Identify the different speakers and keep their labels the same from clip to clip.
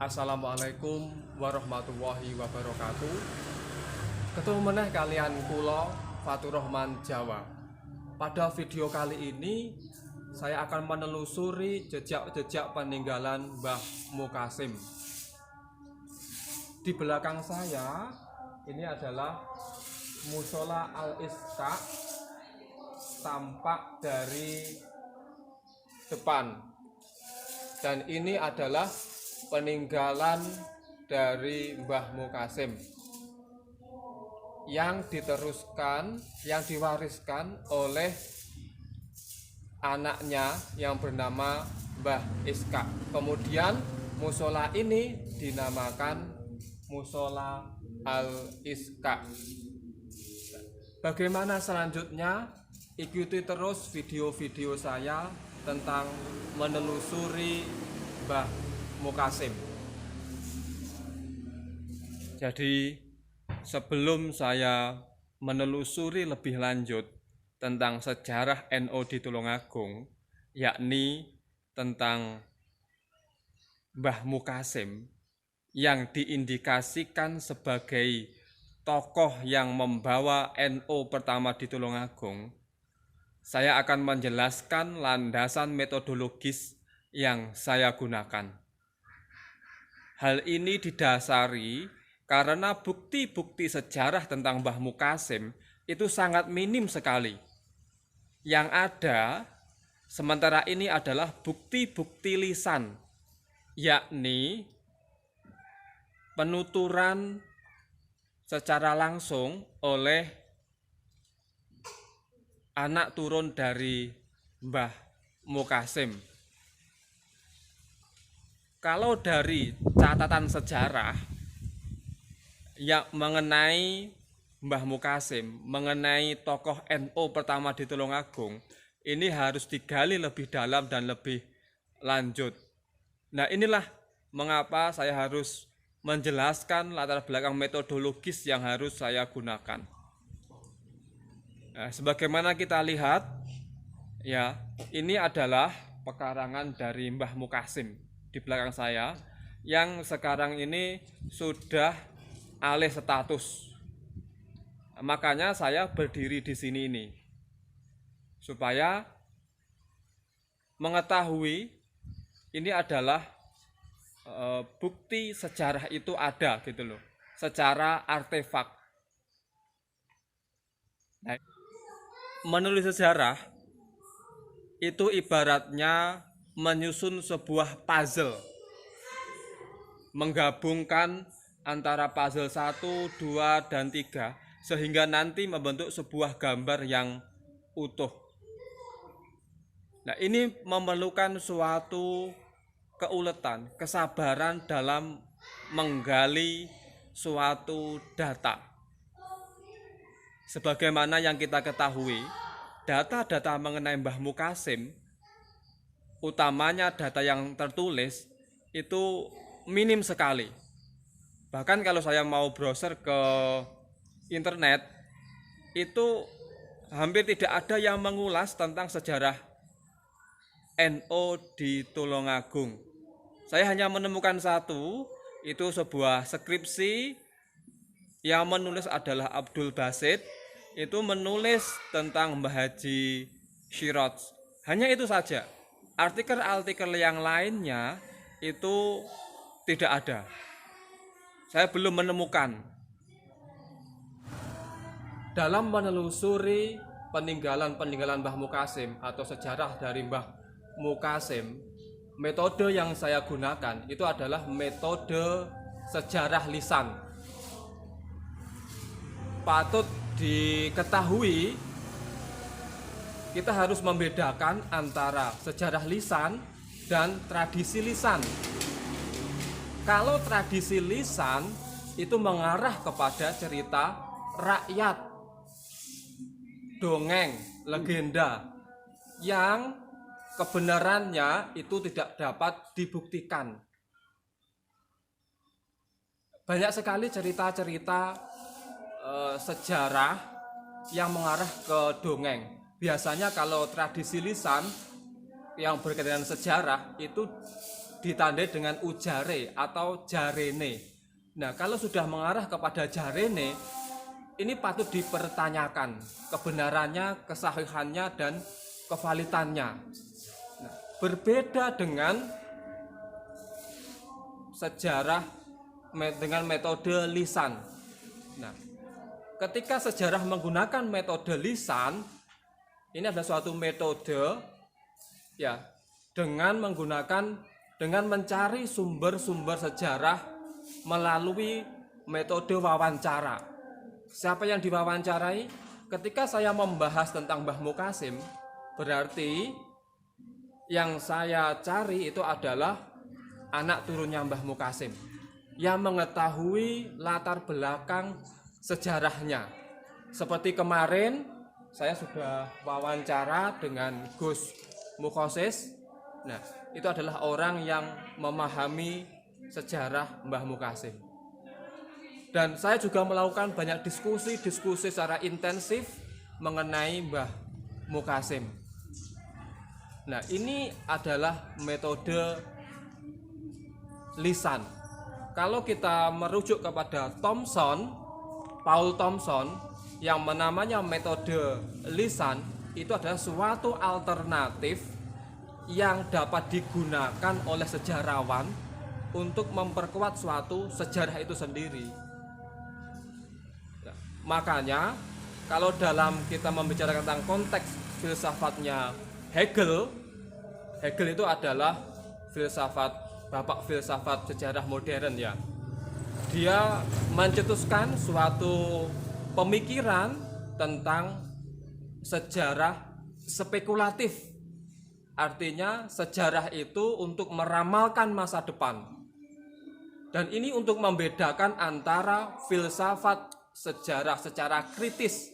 Speaker 1: Assalamualaikum warahmatullahi wabarakatuh. Ketemu meneh kalian kula Faturrahman Jawa. Pada video kali ini saya akan menelusuri jejak-jejak peninggalan Mbah Mukasim. Di belakang saya ini adalah Musola Al-Isqa, tampak dari depan, dan ini adalah peninggalan dari Mbah Mukasim yang diteruskan, yang diwariskan oleh anaknya yang bernama Mbah Isqa. Kemudian musola ini dinamakan Musola Al-Isqa. Bagaimana selanjutnya? Ikuti terus video-video saya tentang menelusuri Mbah Mukasim. Jadi sebelum saya menelusuri lebih lanjut tentang sejarah NU di Tulungagung, yakni tentang Mbah Mukasim yang diindikasikan sebagai tokoh yang membawa NU pertama di Tulungagung, saya akan menjelaskan landasan metodologis yang saya gunakan. Hal ini didasari karena bukti-bukti sejarah tentang Mbah Mukasim itu sangat minim sekali. Yang ada sementara ini adalah bukti-bukti lisan, yakni penuturan secara langsung oleh anak turun dari Mbah Mukasim. Kalau dari catatan sejarah yang mengenai Mbah Mukasim, mengenai tokoh NU pertama di Tulungagung, ini harus digali lebih dalam dan lebih lanjut. Nah, inilah mengapa saya harus menjelaskan latar belakang metodologis yang harus saya gunakan. Nah, sebagaimana kita lihat, ya, ini adalah pekarangan dari Mbah Mukasim di belakang saya, yang sekarang ini sudah alih status. Makanya saya berdiri di sini ini supaya mengetahui ini adalah bukti sejarah itu ada gitu loh, secara artefak. Nah, menulis sejarah itu ibaratnya menyusun sebuah puzzle, menggabungkan antara puzzle 1, 2, dan 3 sehingga nanti membentuk sebuah gambar yang utuh. Nah, ini memerlukan suatu keuletan, kesabaran dalam menggali suatu data. Sebagaimana yang kita ketahui, data-data mengenai Mbah Mukasim, utamanya data yang tertulis, itu minim sekali. Bahkan kalau saya mau browser ke internet, itu hampir tidak ada yang mengulas tentang sejarah NU di Tulungagung. Saya hanya menemukan satu, itu sebuah skripsi yang menulis adalah Abdul Basit, itu menulis tentang Mbah Haji Syiroj. Hanya itu saja. Artikel-artikel yang lainnya itu tidak ada. Saya belum menemukan. Dalam menelusuri peninggalan Mbah Mukasim atau sejarah dari Mbah Mukasim, metode yang saya gunakan itu adalah metode sejarah lisan. Patut diketahui, kita harus membedakan antara sejarah lisan dan tradisi lisan. Kalau tradisi lisan itu mengarah kepada cerita rakyat, dongeng, legenda yang kebenarannya itu tidak dapat dibuktikan. Banyak sekali cerita-cerita sejarah yang mengarah ke dongeng. Biasanya kalau tradisi lisan yang berkaitan dengan sejarah itu ditandai dengan ujare atau jarene. Nah, kalau sudah mengarah kepada jarene, ini patut dipertanyakan kebenarannya, kesahihannya, dan kevalitannya. Nah, berbeda dengan sejarah dengan metode lisan. Nah, ketika sejarah menggunakan metode lisan, ini adalah suatu metode ya dengan mencari sumber-sumber sejarah melalui metode wawancara. Siapa yang diwawancarai? Ketika saya membahas tentang Mbah Mukhasim, berarti yang saya cari itu adalah anak turunnya Mbah Mukhasim yang mengetahui latar belakang sejarahnya. Seperti kemarin saya sudah wawancara dengan Gus Mukhosis. Nah, itu adalah orang yang memahami sejarah Mbah Mukhasim. Dan saya juga melakukan banyak diskusi secara intensif mengenai Mbah Mukhasim. Nah, ini adalah metode lisan. Kalau kita merujuk kepada Paul Thompson, yang namanya metode lisan, itu adalah suatu alternatif yang dapat digunakan oleh sejarawan untuk memperkuat suatu sejarah itu sendiri. Nah, makanya kalau dalam kita membicarakan tentang konteks filsafatnya Hegel itu adalah bapak filsafat sejarah modern ya. Dia mencetuskan suatu pemikiran tentang sejarah spekulatif. Artinya sejarah itu untuk meramalkan masa depan. Dan ini untuk membedakan antara filsafat sejarah secara kritis.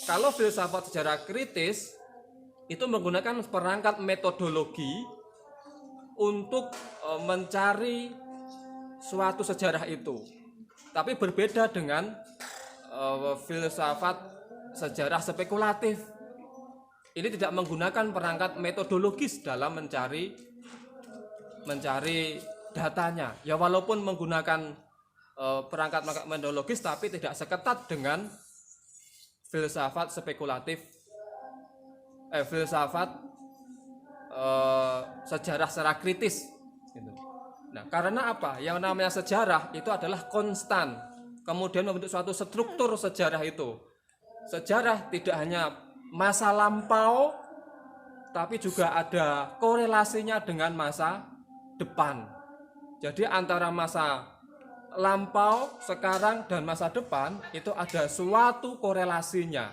Speaker 1: Kalau filsafat secara kritis itu menggunakan perangkat metodologi untuk mencari suatu sejarah itu. Tapi berbeda dengan filsafat sejarah spekulatif. Ini tidak menggunakan perangkat metodologis dalam mencari datanya. Ya walaupun menggunakan perangkat metodologis, tapi tidak seketat dengan filsafat spekulatif, filsafat sejarah secara kritis. Nah, karena apa? Yang namanya sejarah itu adalah konstan, kemudian membentuk suatu struktur sejarah itu. Sejarah tidak hanya masa lampau, tapi juga ada korelasinya dengan masa depan. Jadi antara masa lampau, sekarang, dan masa depan itu ada suatu korelasinya.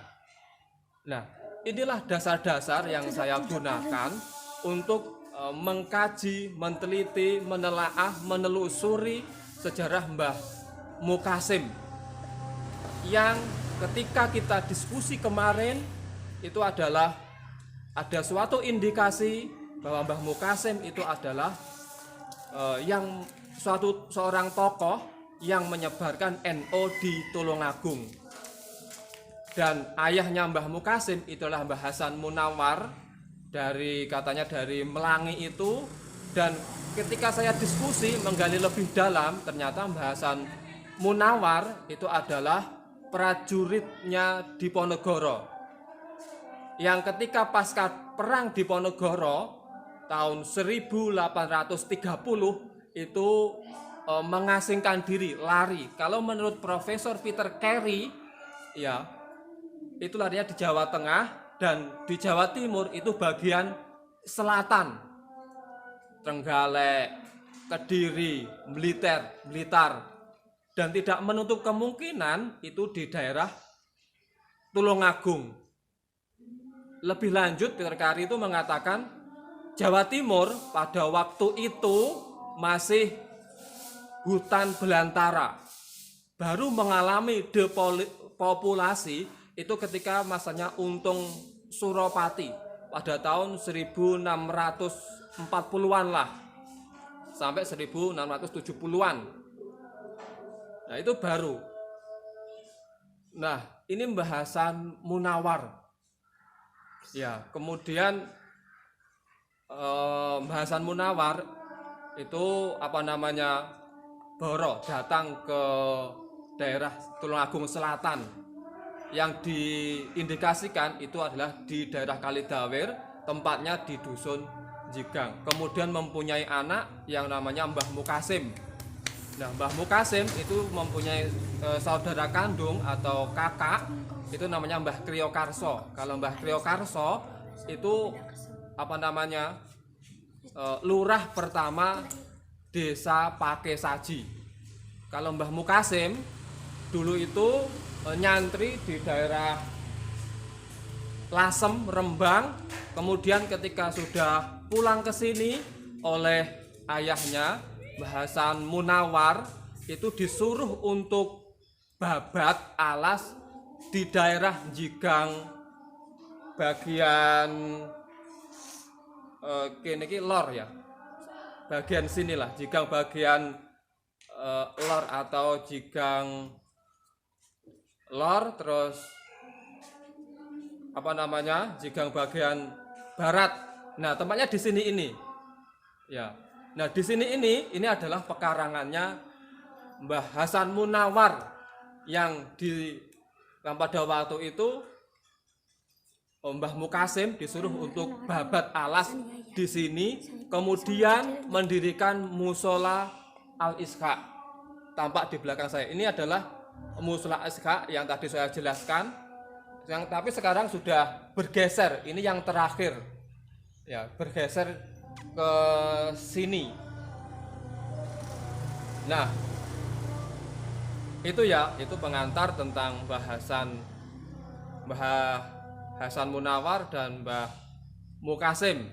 Speaker 1: Nah, inilah dasar-dasar yang saya gunakan untuk mengkaji, meneliti, menelaah, menelusuri sejarah Mbah Mukhasim, yang ketika kita diskusi kemarin itu adalah ada suatu indikasi bahwa Mbah Mukhasim itu adalah seorang tokoh yang menyebarkan NO di Tulungagung. Dan ayahnya Mbah Mukhasim itulah Mbah Hasan Munawar, katanya dari Melangi itu. Dan ketika saya diskusi menggali lebih dalam, ternyata Mbah Hasan Munawar itu adalah prajuritnya Diponegoro, yang ketika pasca perang Diponegoro tahun 1830 itu mengasingkan diri, lari. Kalau menurut Profesor Peter Carey ya, itu larinya di Jawa Tengah, dan di Jawa Timur itu bagian selatan, Trenggalek, Kediri, Blitar, dan tidak menutup kemungkinan itu di daerah Tulungagung. Lebih lanjut, Peter Carey itu mengatakan Jawa Timur pada waktu itu masih hutan belantara, baru mengalami depopulasi itu ketika masanya Untung Suropati pada tahun 1640-an lah, sampai 1670-an. Nah, itu baru. Nah, ini Mbah Hasan Munawar. Ya, kemudian Mbah Hasan Munawar itu Boro datang ke daerah Tulungagung Selatan. Yang diindikasikan itu adalah di daerah Kalidawir, tempatnya di dusun Jigang. Kemudian mempunyai anak yang namanya Mbah Mukasim. Nah, Mbah Mukasim itu mempunyai saudara kandung atau kakak, itu namanya Mbah Kriyokarso. Kalau Mbah Kriyokarso itu lurah pertama desa Pakesaji. Kalau Mbah Mukasim dulu itu nyantri di daerah Lasem, Rembang. Kemudian ketika sudah pulang ke sini oleh ayahnya Mbah Hasan Munawar, itu disuruh untuk babat alas di daerah Jigang bagian kene iki lor ya. Bagian sinilah Jigang bagian lor atau Jigang lor, terus Jigang bagian barat. Nah, tempatnya di sini ini. Ya. Nah, di sini ini adalah pekarangannya Mbah Hasan Munawar yang pada waktu itu Mbah Mukasim disuruh untuk babat alas di sini, kemudian mendirikan musola Al-Ishaq. Tampak di belakang saya. Ini adalah musola Al-Ishaq yang tadi saya jelaskan. Tapi sekarang sudah bergeser. Ini yang terakhir. Ya, bergeser ke sini. Nah, itu pengantar tentang Mbah Hasan Munawar dan Mbah Mukasim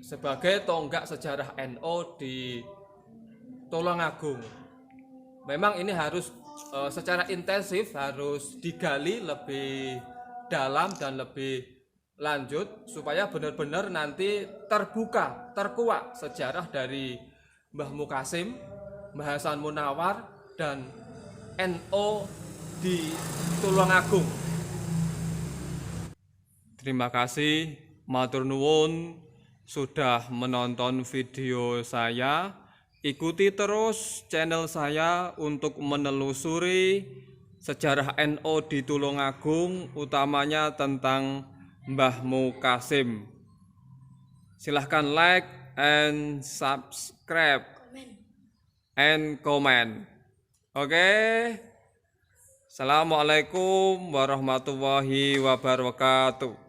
Speaker 1: sebagai tonggak sejarah NU di Tulungagung. Memang ini harus secara intensif harus digali lebih dalam dan lebih lanjut supaya benar-benar nanti terkuak sejarah dari Mbah Mukasim, Mbah Hasan Munawar dan NU di Tulungagung. Terima kasih, matur nuwun sudah menonton video saya. Ikuti terus channel saya untuk menelusuri sejarah NU di Tulungagung, utamanya tentang Mbah Mukasim. Silahkan like and subscribe and comment. Oke. Assalamualaikum warahmatullahi wabarakatuh.